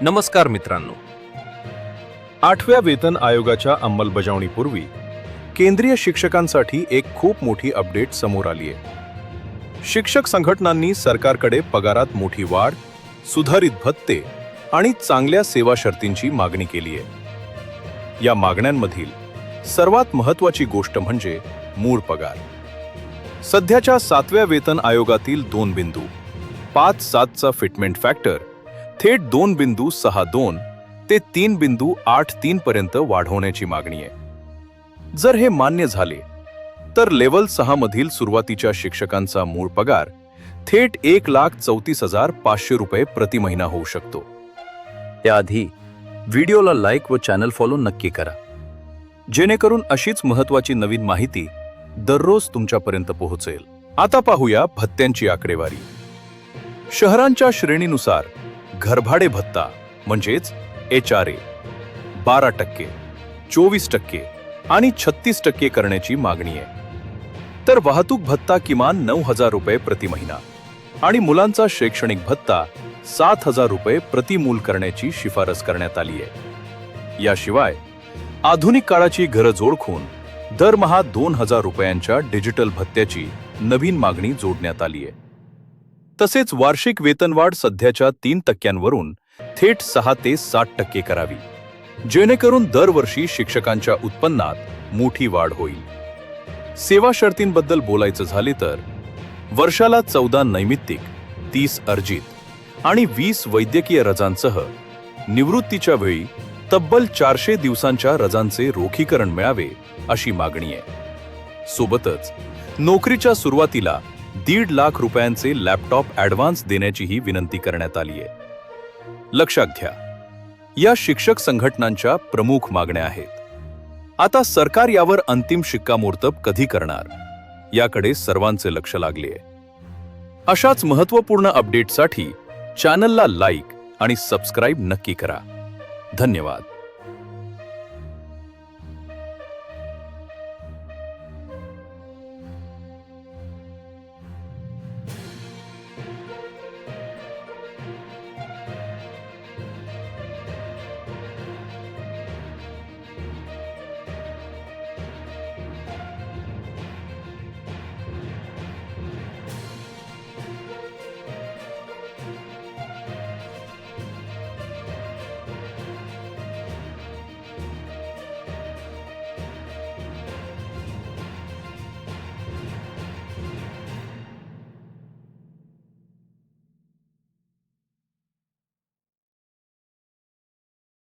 नमस्कार मित्रांनो. 8व्या वेतन आयोगाच्या अंमलबजावणीपूर्वी केंद्रीय शिक्षकांसाठी एक खूप मोठी अपडेट समोर आली आहे. शिक्षक संघटनांनी सरकारकडे पगारात मोठी वाढ, सुधारित भत्ते आणि चांगल्या सेवा शर्तींची मागणी केली आहे. या मागण्यांमधील सर्वात महत्त्वाची गोष्ट म्हणजे मूळ पगार. सध्याच्या 7व्या वेतन आयोगातील 2 बिंदू 5.7चा फिटमेंट फॅक्टर थेट 2.62 ते 3.83 पर्यंत वाढवण्याची मागणी आहे. जर हे मान्य झाले तर लेव्हल 6 मधील सुरुवातीच्या शिक्षकांचा मूळ पगार थेट 1,34,500 रुपये प्रति महिना होऊ शकतो. त्याआधी व्हिडिओला लाईक व चॅनल फॉलो नक्की करा, जेणेकरून अशीच महत्त्वाची नवीन माहिती दररोज तुमच्यापर्यंत पोहोचेल. आता पाहूया भत्त्यांची आकडेवारी. शहरांच्या श्रेणीनुसार घरभाडे भत्ता म्हणजेच HRA 12%, 24% आणि 36% करण्याची मागणी आहे. तर वाहतूक भत्ता किमान 9,000 रुपये प्रति महिना आणि मुलांचा शैक्षणिक भत्ता 7,000 रुपये प्रति मूल करण्याची शिफारस करण्यात आली आहे. याशिवाय आधुनिक काळाची गरज ओळखून दरमहा 2,000 रुपयांच्या डिजिटल भत्त्याची नवीन मागणी जोडण्यात आली आहे. तसेच वार्षिक वेतनवाढ सध्याच्या 3% थेट 6 ते 7% करावी, जेणेकरून दरवर्षी शिक्षकांच्या उत्पन्नात मोठी वाढ होईल. सेवा शर्तींबद्दल बोलायचं झाले तर वर्षाला 14 नैमित्तिक, 30 अर्जित आणि 20 वैद्यकीय रजांसह निवृत्तीच्या वेळी तब्बल 400 दिवसांच्या रजांचे रोखीकरण मिळावे अशी मागणी आहे. सोबतच नोकरीच्या सुरुवातीला 1.5 लाख रुपयांचे लॅपटॉप ॲडव्हान्स देण्याचीही विनंती करण्यात आली आहे. लक्षात घ्या, या शिक्षक संघटनांच्या प्रमुख मागण्या आहेत. आता सरकार यावर अंतिम शिक्कामोर्तब कधी करणार याकडे सर्वांचे लक्ष लागले आहे. अशाच महत्त्वपूर्ण अपडेटसाठी चॅनलला लाईक आणि सबस्क्राईब नक्की करा. धन्यवाद.